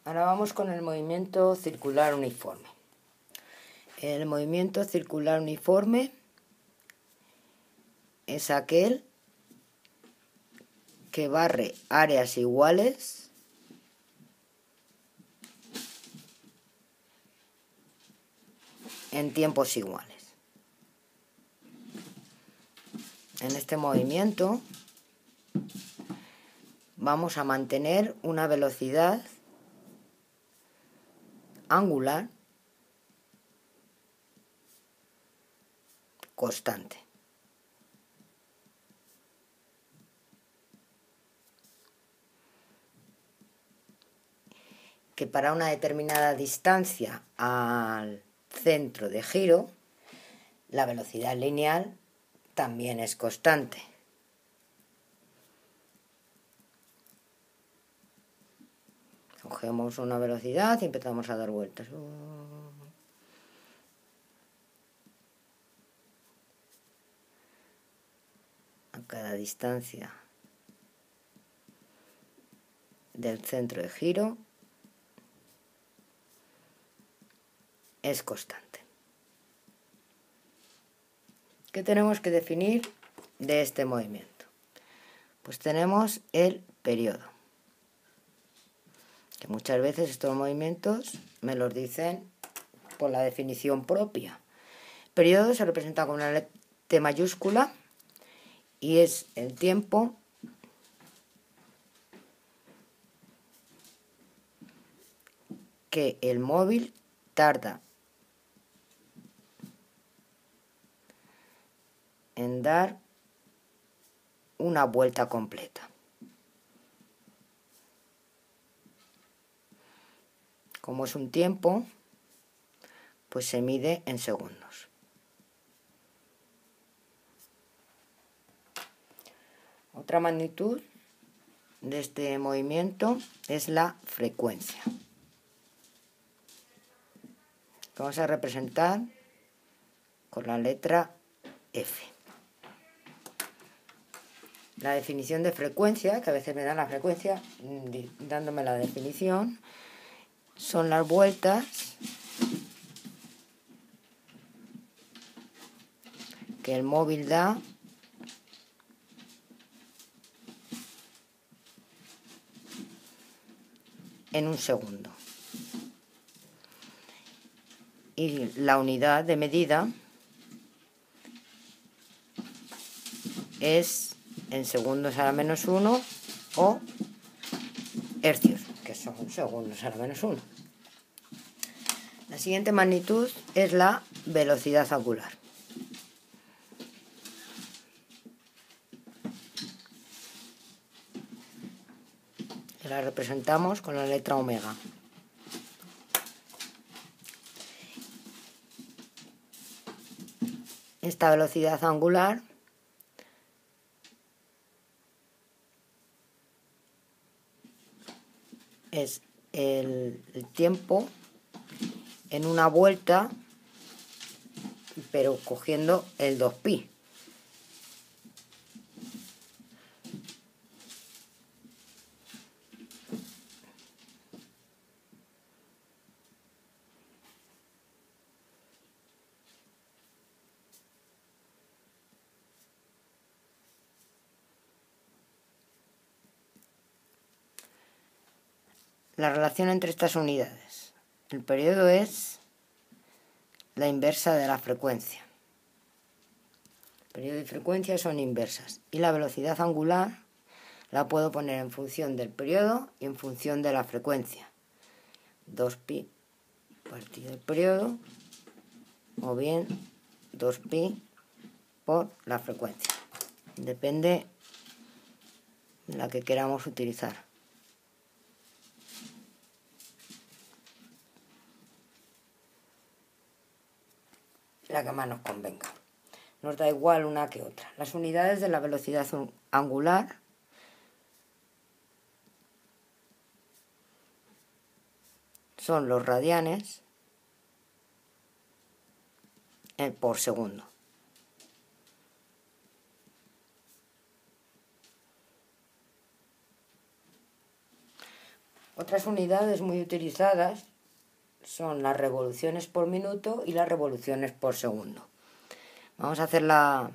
Ahora vamos con el movimiento circular uniforme. El movimiento circular uniforme es aquel que barre áreas iguales en tiempos iguales. En este movimiento vamos a mantener una velocidad angular constante. Que para una determinada distancia al centro de giro, la velocidad lineal también es constante. Cogemos una velocidad y empezamos a dar vueltas. A cada distancia del centro de giro es constante. ¿Qué tenemos que definir de este movimiento? Pues tenemos el periodo, que muchas veces estos movimientos me los dicen por la definición propia. El periodo se representa con una T mayúscula y es el tiempo que el móvil tarda en dar una vuelta completa. Como es un tiempo, pues se mide en segundos. Otra magnitud de este movimiento es la frecuencia. Vamos a representar con la letra F. La definición de frecuencia, que a veces me dan la frecuencia dándome la definición, son las vueltas que el móvil da en un segundo. Y la unidad de medida es en segundos a la menos 1 o hercios, que son segundos a la menos 1. La siguiente magnitud es la velocidad angular. La representamos con la letra omega. Esta velocidad angular es el tiempo en una vuelta, pero cogiendo el 2pi. La relación entre estas unidades. El periodo es la inversa de la frecuencia. Periodo y frecuencia son inversas. Y la velocidad angular la puedo poner en función del periodo y en función de la frecuencia. 2pi partido el periodo, o bien 2pi por la frecuencia. Depende de la que queramos utilizar. La que más nos convenga. Nos da igual una que otra. Las unidades de la velocidad angular son los radianes por segundo. Otras unidades muy utilizadas son las revoluciones por minuto y las revoluciones por segundo. Vamos a hacer la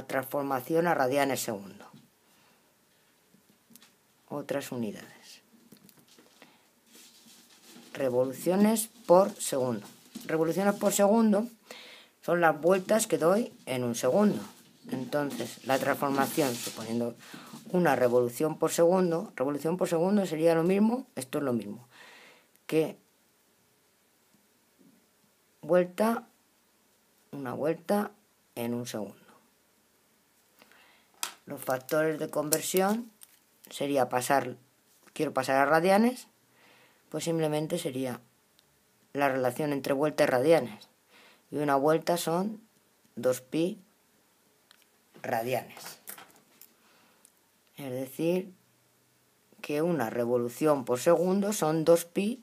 transformación a radianes segundo. Otras unidades. Revoluciones por segundo. Revoluciones por segundo son las vueltas que doy en un segundo. Entonces, la transformación, suponiendo una revolución por segundo sería lo mismo, esto es lo mismo, que una vuelta en un segundo. Los factores de conversión sería quiero pasar a radianes, pues simplemente sería la relación entre vuelta y radianes. Y una vuelta son 2pi radianes. Es decir, que una revolución por segundo son 2pi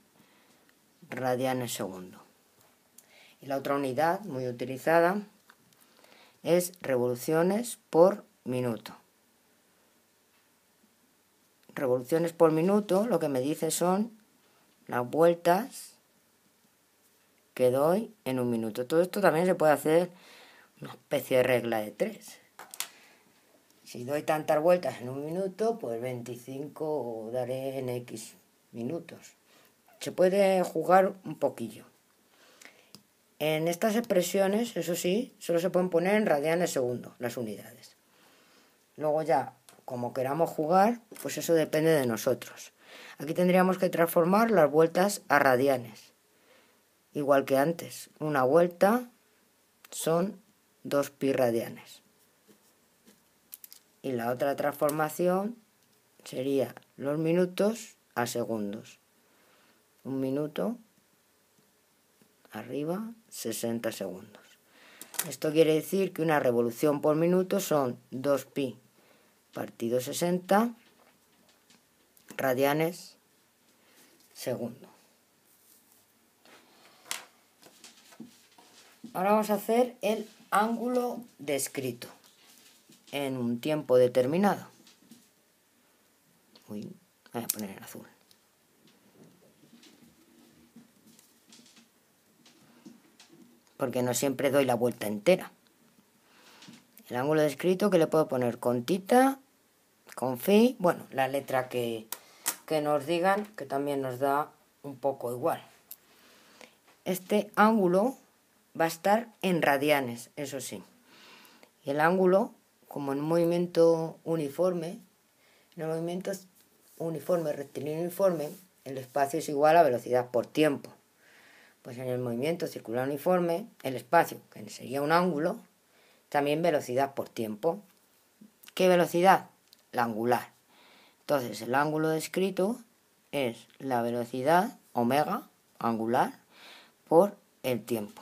radianes segundo. Y la otra unidad muy utilizada es revoluciones por minuto. Revoluciones por minuto lo que me dice son las vueltas que doy en un minuto. Todo esto también se puede hacer una especie de regla de 3. Si doy tantas vueltas en un minuto, pues 25 daré en X minutos. Se puede jugar un poquillo. En estas expresiones, eso sí, solo se pueden poner en radianes segundo las unidades. Luego ya, como queramos jugar, pues eso depende de nosotros. Aquí tendríamos que transformar las vueltas a radianes. Igual que antes, una vuelta son 2pi radianes. Y la otra transformación sería los minutos a segundos. Un minuto, arriba, 60 segundos. Esto quiere decir que una revolución por minuto son 2pi partido 60 radianes segundo. Ahora vamos a hacer el ángulo descrito en un tiempo determinado. Voy a poner en azul. Porque no siempre doy la vuelta entera. El ángulo descrito que le puedo poner con tita, con phi, bueno, la letra que nos digan, que también nos da un poco igual. Este ángulo va a estar en radianes, eso sí. Y el ángulo, como en un movimiento uniforme, en el movimiento uniforme, rectilíneo uniforme, el espacio es igual a velocidad por tiempo. Pues en el movimiento circular uniforme, el espacio, que sería un ángulo, también velocidad por tiempo. ¿Qué velocidad? La angular. Entonces el ángulo descrito es la velocidad omega angular por el tiempo.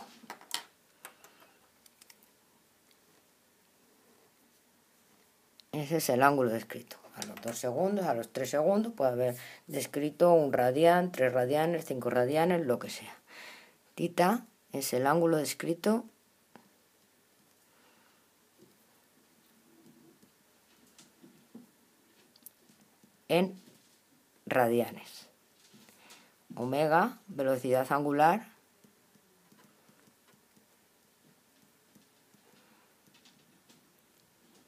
Ese es el ángulo descrito. A los 2 segundos, a los 3 segundos puede haber descrito 1 radián, 3 radianes, 5 radianes, lo que sea. Tita es el ángulo descrito en radianes. Omega, velocidad angular,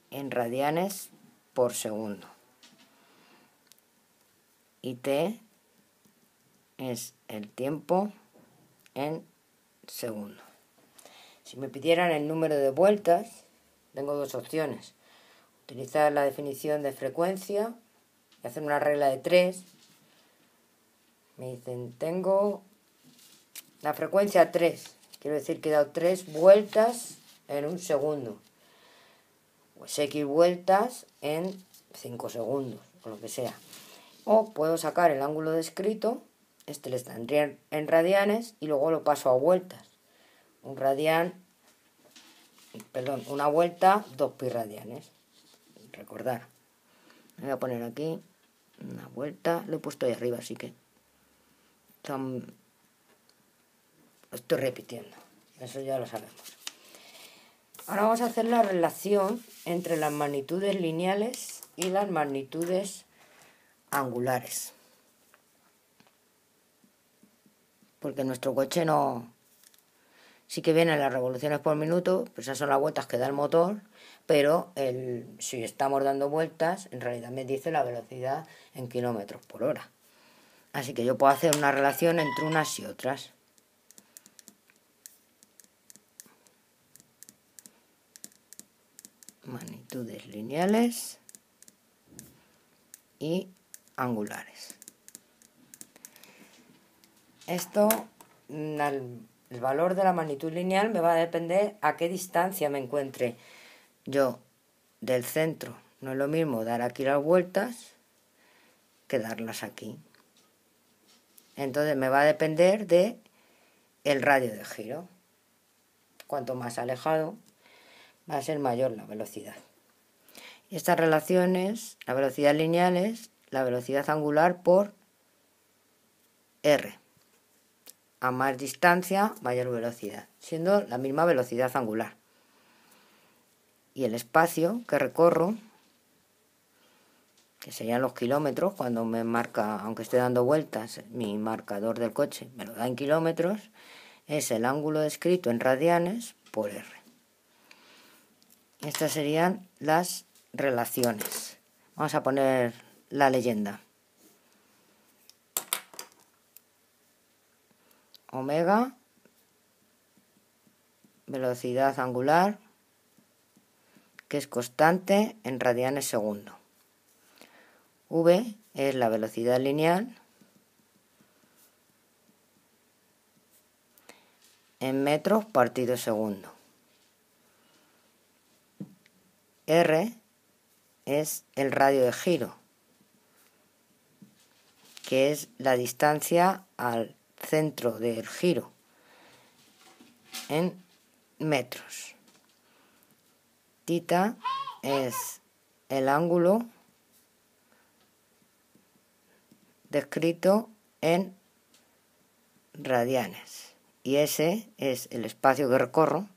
en radianes por segundo. Y t es el tiempo en segundos. Si me pidieran el número de vueltas, tengo dos opciones. Utilizar la definición de frecuencia y hacer una regla de 3. Me dicen, tengo la frecuencia 3. Quiero decir que he dado 3 vueltas en un segundo. Pues X vueltas en 5 segundos, o lo que sea. O puedo sacar el ángulo descrito, este les tendría en radianes, y luego lo paso a vueltas. Una vuelta, 2pi radianes. Recordar. Me voy a poner aquí una vuelta, lo he puesto ahí arriba, así que lo estoy repitiendo. Eso ya lo sabemos. Ahora vamos a hacer la relación entre las magnitudes lineales y las magnitudes angulares. Porque nuestro coche no... Sí que vienen las revoluciones por minuto, pues esas son las vueltas que da el motor, pero si estamos dando vueltas, en realidad me dice la velocidad en kilómetros por hora. Así que yo puedo hacer una relación entre unas y otras. Magnitudes lineales y angulares. Esto, el valor de la magnitud lineal me va a depender a qué distancia me encuentre yo del centro. No es lo mismo dar aquí las vueltas que darlas aquí. Entonces me va a depender de el radio de giro. Cuanto más alejado, va a ser mayor la velocidad. Y estas relaciones, la velocidad lineal es la velocidad angular por r. A más distancia, mayor velocidad, siendo la misma velocidad angular. Y el espacio que recorro, que serían los kilómetros, cuando me marca, aunque esté dando vueltas, mi marcador del coche me lo da en kilómetros, es el ángulo descrito en radianes por r. Estas serían las relaciones. Vamos a poner la leyenda. Omega, velocidad angular, que es constante en radianes segundo. V es la velocidad lineal en metros partido segundo. R es el radio de giro, que es la distancia al centro del giro en metros. Tita es el ángulo descrito en radianes y S es el espacio que recorro,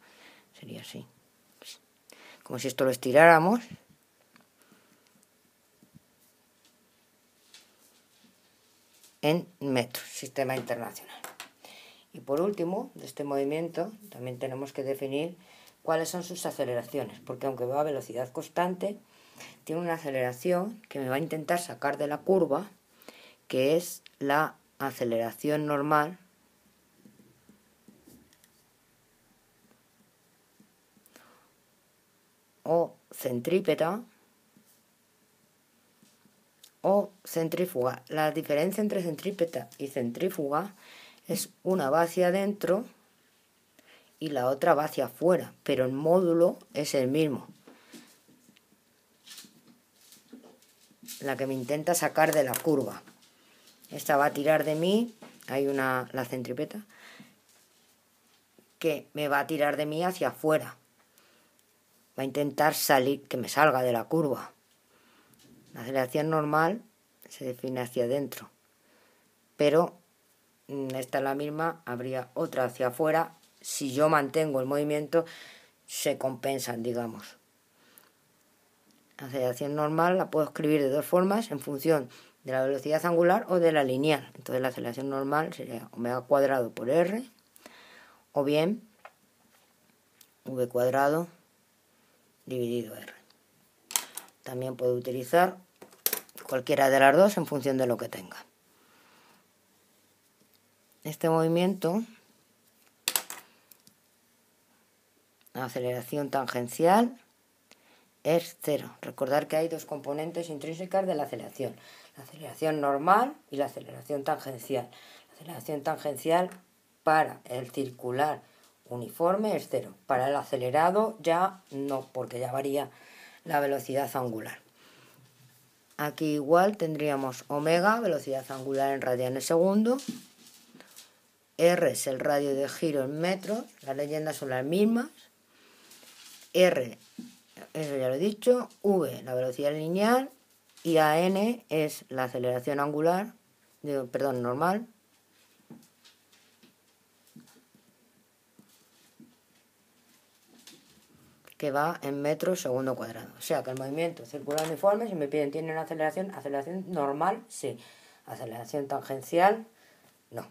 sería así, como si esto lo estiráramos. En metros, sistema internacional. Y por último, de este movimiento, también tenemos que definir cuáles son sus aceleraciones, porque aunque va a velocidad constante, tiene una aceleración que me va a intentar sacar de la curva, que es la aceleración normal o centrípeta o centrífuga. La diferencia entre centrípeta y centrífuga es una va hacia adentro y la otra va hacia afuera, pero el módulo es el mismo. La que me intenta sacar de la curva. Esta va a tirar de mí, hay la centrípeta, que me va a tirar de mí hacia afuera. Va a intentar salir, que me salga de la curva. La aceleración normal se define hacia adentro, pero esta es la misma, habría otra hacia afuera. Si yo mantengo el movimiento, se compensan, digamos. La aceleración normal la puedo escribir de dos formas en función de la velocidad angular o de la lineal. Entonces la aceleración normal sería omega cuadrado por r, o bien v cuadrado dividido r. También puedo utilizar cualquiera de las dos en función de lo que tenga. Este movimiento, la aceleración tangencial es cero. Recordar que hay dos componentes intrínsecas de la aceleración normal y la aceleración tangencial. La aceleración tangencial para el circular uniforme es cero. Para el acelerado ya no, porque ya varía la velocidad angular. Aquí igual tendríamos omega, velocidad angular en radianes segundo. R es el radio de giro en metros, las leyendas son las mismas. R, eso ya lo he dicho, V, la velocidad lineal, y AN es la aceleración angular, normal. que va en metros segundo cuadrado. O sea que el movimiento circular uniforme, si me piden, ¿tiene una aceleración? Aceleración normal, sí. Aceleración tangencial, no.